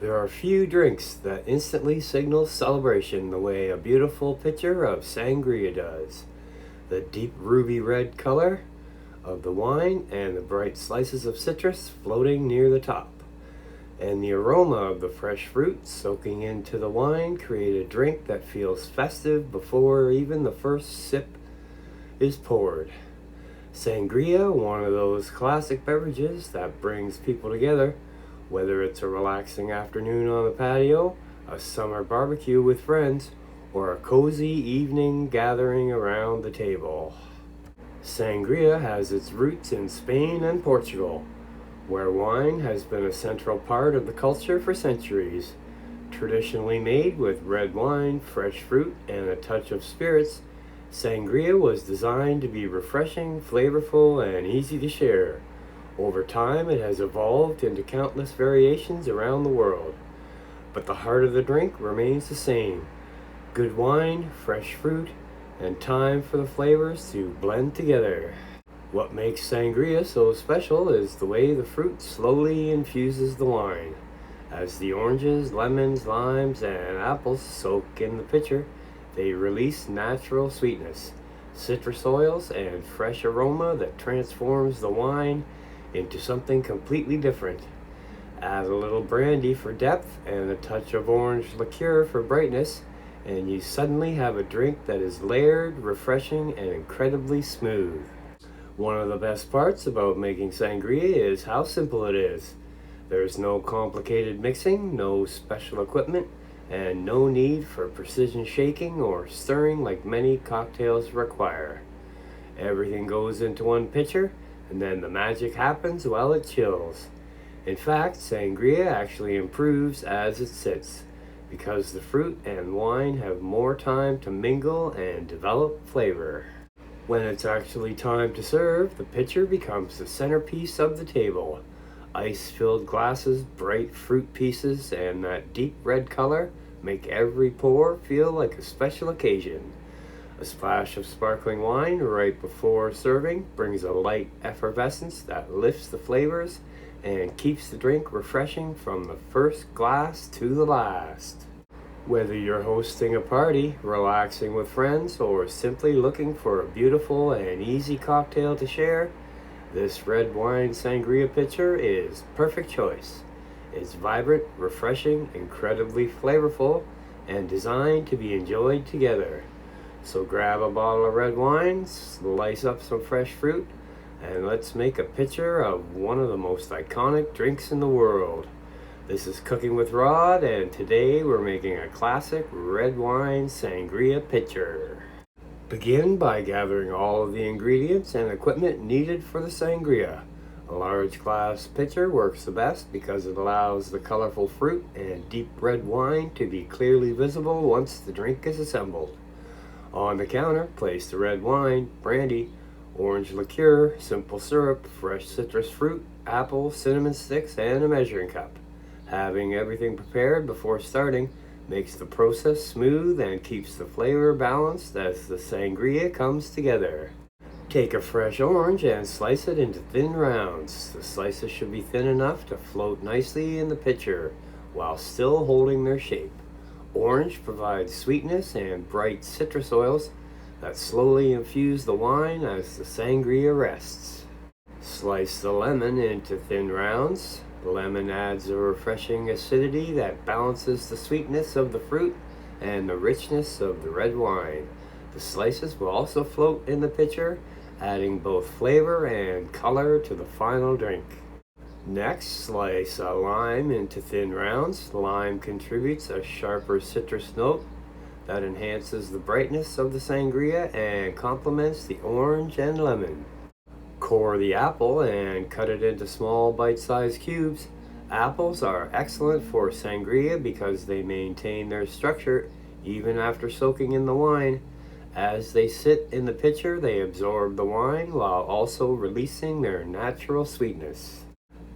There are few drinks that instantly signal celebration the way a beautiful pitcher of sangria does. The deep ruby red color of the wine and the bright slices of citrus floating near the top, and the aroma of the fresh fruit soaking into the wine create a drink that feels festive before even the first sip is poured. Sangria, one of those classic beverages that brings people together, whether it's a relaxing afternoon on the patio, a summer barbecue with friends, or a cozy evening gathering around the table. Sangria has its roots in Spain and Portugal, where wine has been a central part of the culture for centuries. Traditionally made with red wine, fresh fruit, and a touch of spirits, sangria was designed to be refreshing, flavorful, and easy to share. Over time, it has evolved into countless variations around the world. But the heart of the drink remains the same: good wine, fresh fruit, and time for the flavors to blend together. What makes sangria so special is the way the fruit slowly infuses the wine. As the oranges, lemons, limes, and apples soak in the pitcher, they release natural sweetness, citrus oils, and fresh aroma that transforms the wine into something completely different. Add a little brandy for depth and a touch of orange liqueur for brightness, and you suddenly have a drink that is layered, refreshing, and incredibly smooth. One of the best parts about making sangria is how simple it is. There's no complicated mixing, no special equipment, and no need for precision shaking or stirring like many cocktails require. Everything goes into one pitcher, and then the magic happens while it chills. In fact, sangria actually improves as it sits, because the fruit and wine have more time to mingle and develop flavor. When it's actually time to serve, the pitcher becomes the centerpiece of the table. Ice-filled glasses, bright fruit pieces, and that deep red color make every pour feel like a special occasion. A splash of sparkling wine right before serving brings a light effervescence that lifts the flavors and keeps the drink refreshing from the first glass to the last. Whether you're hosting a party, relaxing with friends, or simply looking for a beautiful and easy cocktail to share, this red wine sangria pitcher is perfect choice. It's vibrant, refreshing, incredibly flavorful, and designed to be enjoyed together. So grab a bottle of red wine, slice up some fresh fruit, and let's make a pitcher of one of the most iconic drinks in the world. This is Cooking with Rod, and today we're making a classic red wine sangria pitcher. Begin by gathering all of the ingredients and equipment needed for the sangria. A large glass pitcher works the best because it allows the colorful fruit and deep red wine to be clearly visible once the drink is assembled. On the counter, place the red wine, brandy, orange liqueur, simple syrup, fresh citrus fruit, apple, cinnamon sticks, and a measuring cup. Having everything prepared before starting makes the process smooth and keeps the flavor balanced as the sangria comes together. Take a fresh orange and slice it into thin rounds. The slices should be thin enough to float nicely in the pitcher while still holding their shape. Orange provides sweetness and bright citrus oils that slowly infuse the wine as the sangria rests. Slice the lemon into thin rounds. The lemon adds a refreshing acidity that balances the sweetness of the fruit and the richness of the red wine. The slices will also float in the pitcher, adding both flavor and color to the final drink. Next, slice a lime into thin rounds. Lime contributes a sharper citrus note that enhances the brightness of the sangria and complements the orange and lemon. Core the apple and cut it into small bite-sized cubes. Apples are excellent for sangria because they maintain their structure even after soaking in the wine. As they sit in the pitcher, they absorb the wine while also releasing their natural sweetness.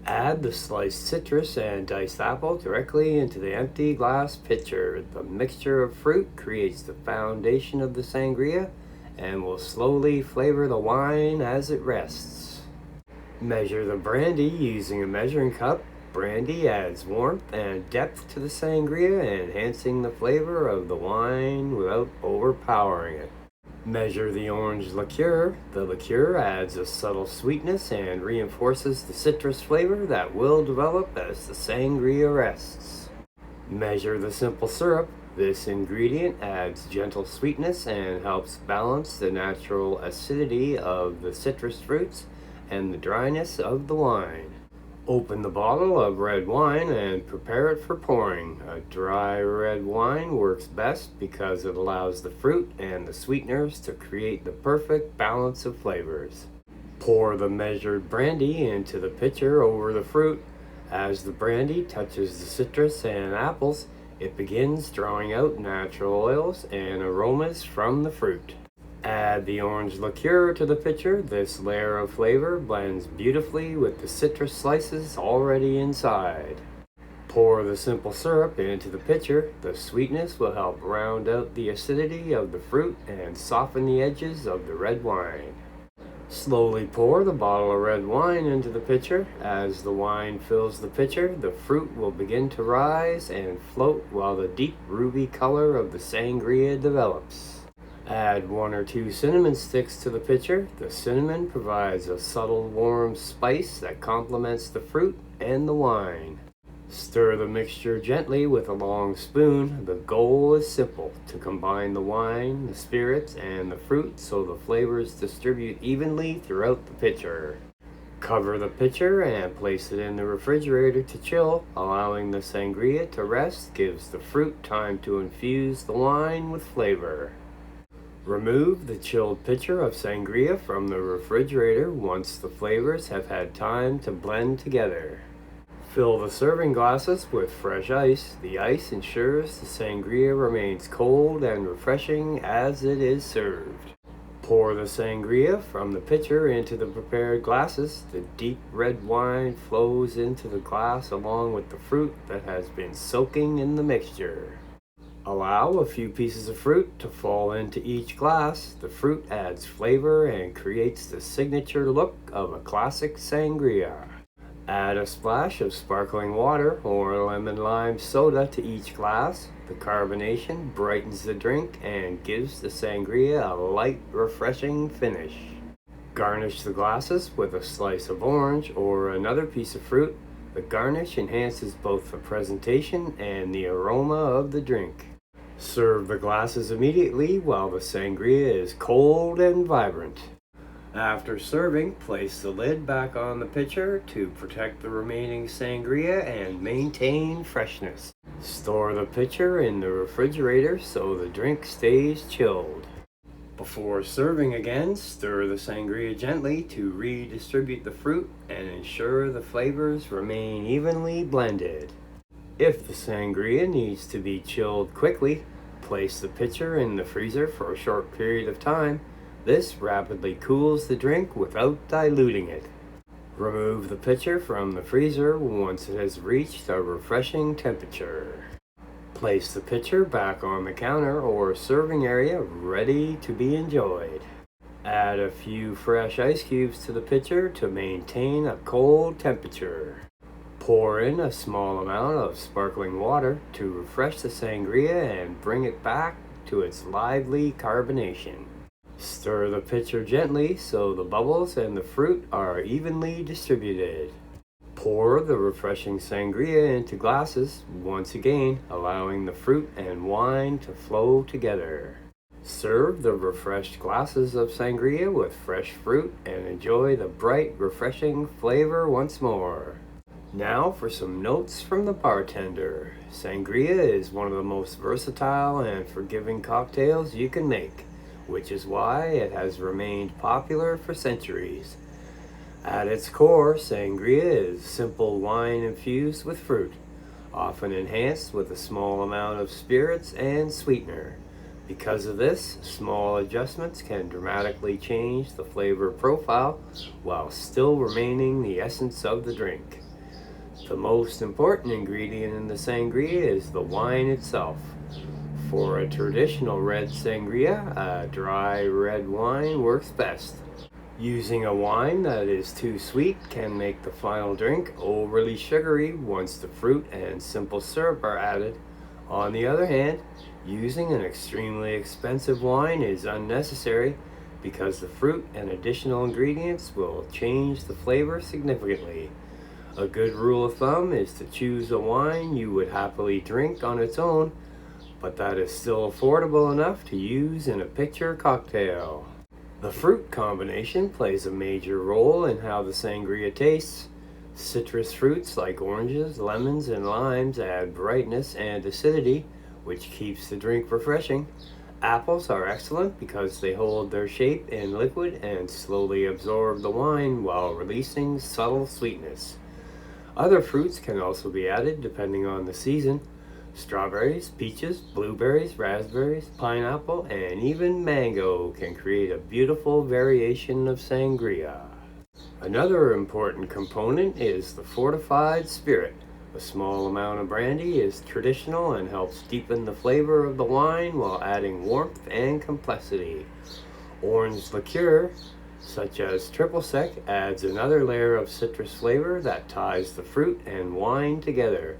Add the sliced citrus and diced apple directly into the empty glass pitcher. The mixture of fruit creates the foundation of the sangria and will slowly flavor the wine as it rests. Measure the brandy using a measuring cup. Brandy adds warmth and depth to the sangria, enhancing the flavor of the wine without overpowering it. Measure the orange liqueur. The liqueur adds a subtle sweetness and reinforces the citrus flavor that will develop as the sangria rests. Measure the simple syrup. This ingredient adds gentle sweetness and helps balance the natural acidity of the citrus fruits and the dryness of the wine. Open the bottle of red wine and prepare it for pouring. A dry red wine works best because it allows the fruit and the sweeteners to create the perfect balance of flavors. Pour the measured brandy into the pitcher over the fruit. As the brandy touches the citrus and apples, it begins drawing out natural oils and aromas from the fruit. Add the orange liqueur to the pitcher. This layer of flavor blends beautifully with the citrus slices already inside. Pour the simple syrup into the pitcher. The sweetness will help round out the acidity of the fruit and soften the edges of the red wine. Slowly pour the bottle of red wine into the pitcher. As the wine fills the pitcher, the fruit will begin to rise and float while the deep ruby color of the sangria develops. Add 1 or 2 cinnamon sticks to the pitcher. The cinnamon provides a subtle warm spice that complements the fruit and the wine. Stir the mixture gently with a long spoon. The goal is simple: to combine the wine, the spirits, and the fruit so the flavors distribute evenly throughout the pitcher. Cover the pitcher and place it in the refrigerator to chill. Allowing the sangria to rest gives the fruit time to infuse the wine with flavor. Remove the chilled pitcher of sangria from the refrigerator once the flavors have had time to blend together. Fill the serving glasses with fresh ice. The ice ensures the sangria remains cold and refreshing as it is served. Pour the sangria from the pitcher into the prepared glasses. The deep red wine flows into the glass along with the fruit that has been soaking in the mixture. Allow a few pieces of fruit to fall into each glass. The fruit adds flavor and creates the signature look of a classic sangria. Add a splash of sparkling water or lemon lime soda to each glass. The carbonation brightens the drink and gives the sangria a light, refreshing finish. Garnish the glasses with a slice of orange or another piece of fruit. The garnish enhances both the presentation and the aroma of the drink. Serve the glasses immediately while the sangria is cold and vibrant. After serving, place the lid back on the pitcher to protect the remaining sangria and maintain freshness. Store the pitcher in the refrigerator so the drink stays chilled. Before serving again, stir the sangria gently to redistribute the fruit and ensure the flavors remain evenly blended. If the sangria needs to be chilled quickly, place the pitcher in the freezer for a short period of time. This rapidly cools the drink without diluting it. Remove the pitcher from the freezer once it has reached a refreshing temperature. Place the pitcher back on the counter or serving area ready to be enjoyed. Add a few fresh ice cubes to the pitcher to maintain a cold temperature. Pour in a small amount of sparkling water to refresh the sangria and bring it back to its lively carbonation. Stir the pitcher gently so the bubbles and the fruit are evenly distributed. Pour the refreshing sangria into glasses, once again allowing the fruit and wine to flow together. Serve the refreshed glasses of sangria with fresh fruit and enjoy the bright, refreshing flavor once more. Now for some notes from the bartender. Sangria is one of the most versatile and forgiving cocktails you can make, which is why it has remained popular for centuries. At its core, sangria is simple wine infused with fruit, often enhanced with a small amount of spirits and sweetener. Because of this, small adjustments can dramatically change the flavor profile while still remaining the essence of the drink. The most important ingredient in the sangria is the wine itself. For a traditional red sangria, a dry red wine works best. Using a wine that is too sweet can make the final drink overly sugary once the fruit and simple syrup are added. On the other hand, using an extremely expensive wine is unnecessary because the fruit and additional ingredients will change the flavor significantly. A good rule of thumb is to choose a wine you would happily drink on its own, but that is still affordable enough to use in a pitcher cocktail. The fruit combination plays a major role in how the sangria tastes. Citrus fruits like oranges, lemons, and limes add brightness and acidity, which keeps the drink refreshing. Apples are excellent because they hold their shape in liquid and slowly absorb the wine while releasing subtle sweetness. Other fruits can also be added depending on the season. Strawberries, peaches, blueberries, raspberries, pineapple, and even mango can create a beautiful variation of sangria. Another important component is the fortified spirit. A small amount of brandy is traditional and helps deepen the flavor of the wine while adding warmth and complexity. Orange liqueur, such as triple sec, adds another layer of citrus flavor that ties the fruit and wine together.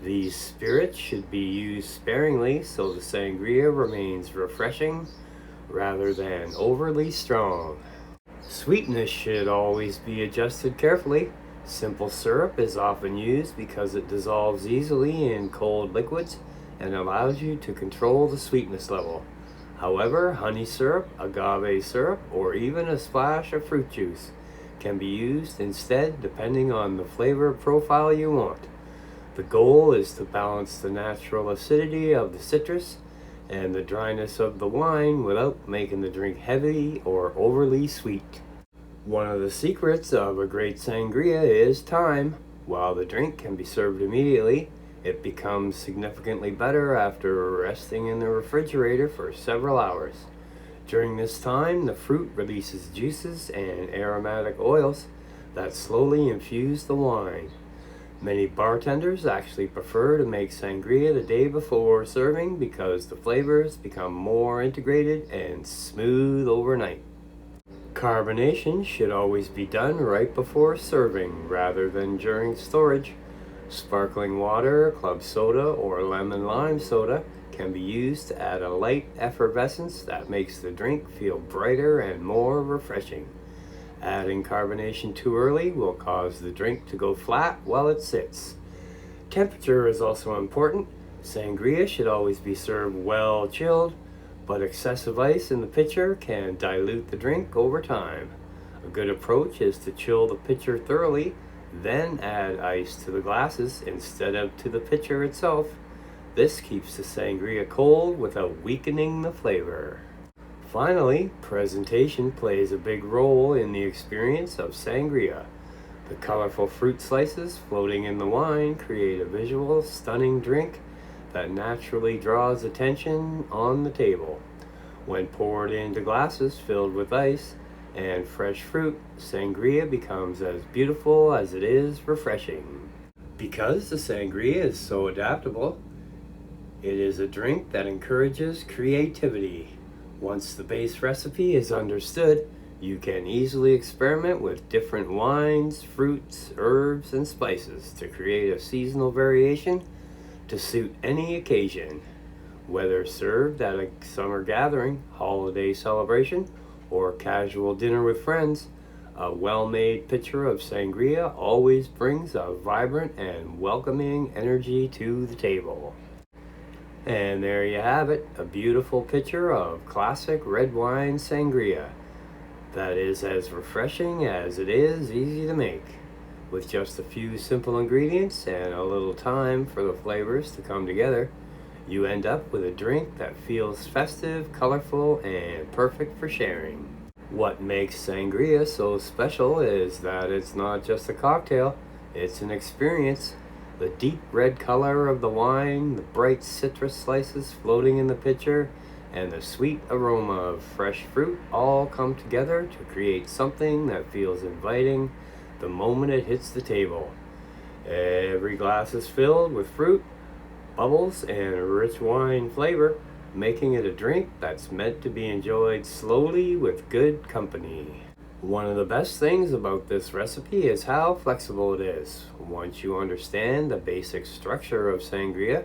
These spirits should be used sparingly so the sangria remains refreshing rather than overly strong. Sweetness should always be adjusted carefully. Simple syrup is often used because it dissolves easily in cold liquids and allows you to control the sweetness level. However, honey syrup, agave syrup, or even a splash of fruit juice can be used instead depending on the flavor profile you want. The goal is to balance the natural acidity of the citrus and the dryness of the wine without making the drink heavy or overly sweet. One of the secrets of a great sangria is time. While the drink can be served immediately, it becomes significantly better after resting in the refrigerator for several hours. During this time, the fruit releases juices and aromatic oils that slowly infuse the wine. Many bartenders actually prefer to make sangria the day before serving because the flavors become more integrated and smooth overnight. Carbonation should always be done right before serving rather than during storage. Sparkling water, club soda, or lemon lime soda can be used to add a light effervescence that makes the drink feel brighter and more refreshing. Adding carbonation too early will cause the drink to go flat while it sits. Temperature is also important. Sangria should always be served well chilled, but excessive ice in the pitcher can dilute the drink over time. A good approach is to chill the pitcher thoroughly, then add ice to the glasses instead of to the pitcher itself. This keeps the sangria cold without weakening the flavor. Finally, presentation plays a big role in the experience of sangria. The colorful fruit slices floating in the wine create a visual, stunning drink that naturally draws attention on the table. When poured into glasses filled with ice and fresh fruit, sangria becomes as beautiful as it is refreshing. Because the sangria is so adaptable, it is a drink that encourages creativity. Once the base recipe is understood, you can easily experiment with different wines, fruits, herbs, and spices to create a seasonal variation to suit any occasion. Whether served at a summer gathering, holiday celebration, or casual dinner with friends, a well-made pitcher of sangria always brings a vibrant and welcoming energy to the table. And there you have it, a beautiful pitcher of classic red wine sangria that is as refreshing as it is easy to make. With just a few simple ingredients and a little time for the flavors to come together, you end up with a drink that feels festive, colorful, and perfect for sharing. What makes sangria so special is that it's not just a cocktail, it's an experience. The deep red color of the wine, the bright citrus slices floating in the pitcher, and the sweet aroma of fresh fruit all come together to create something that feels inviting the moment it hits the table. Every glass is filled with fruit, bubbles, and rich wine flavor, making it a drink that's meant to be enjoyed slowly with good company. One of the best things about this recipe is how flexible it is. Once you understand the basic structure of sangria,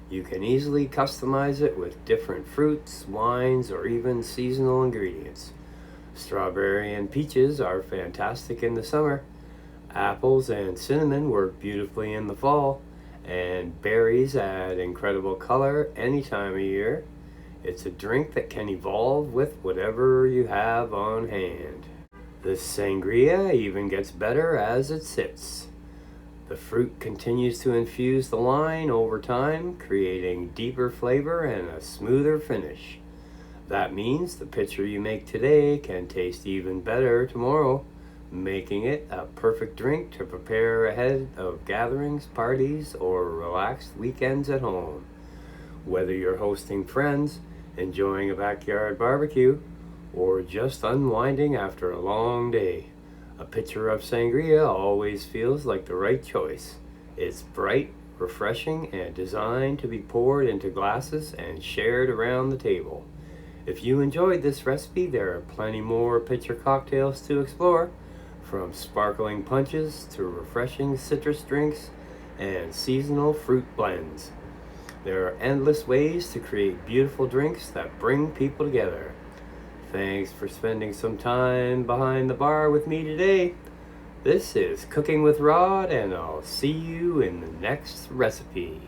you can easily customize it with different fruits, wines, or even seasonal ingredients. Strawberry and peaches are fantastic in the summer. Apples and cinnamon work beautifully in the fall, and berries add incredible color any time of year. It's a drink that can evolve with whatever you have on hand. The sangria even gets better as it sits. The fruit continues to infuse the wine over time, creating deeper flavor and a smoother finish. That means the pitcher you make today can taste even better tomorrow, making it a perfect drink to prepare ahead of gatherings, parties, or relaxed weekends at home. Whether you're hosting friends, enjoying a backyard barbecue, or just unwinding after a long day, a pitcher of sangria always feels like the right choice. It's bright, refreshing, and designed to be poured into glasses and shared around the table. If you enjoyed this recipe, there are plenty more pitcher cocktails to explore, from sparkling punches to refreshing citrus drinks and seasonal fruit blends. There are endless ways to create beautiful drinks that bring people together. Thanks for spending some time behind the bar with me today. This is Cooking with Rod, and I'll see you in the next recipe.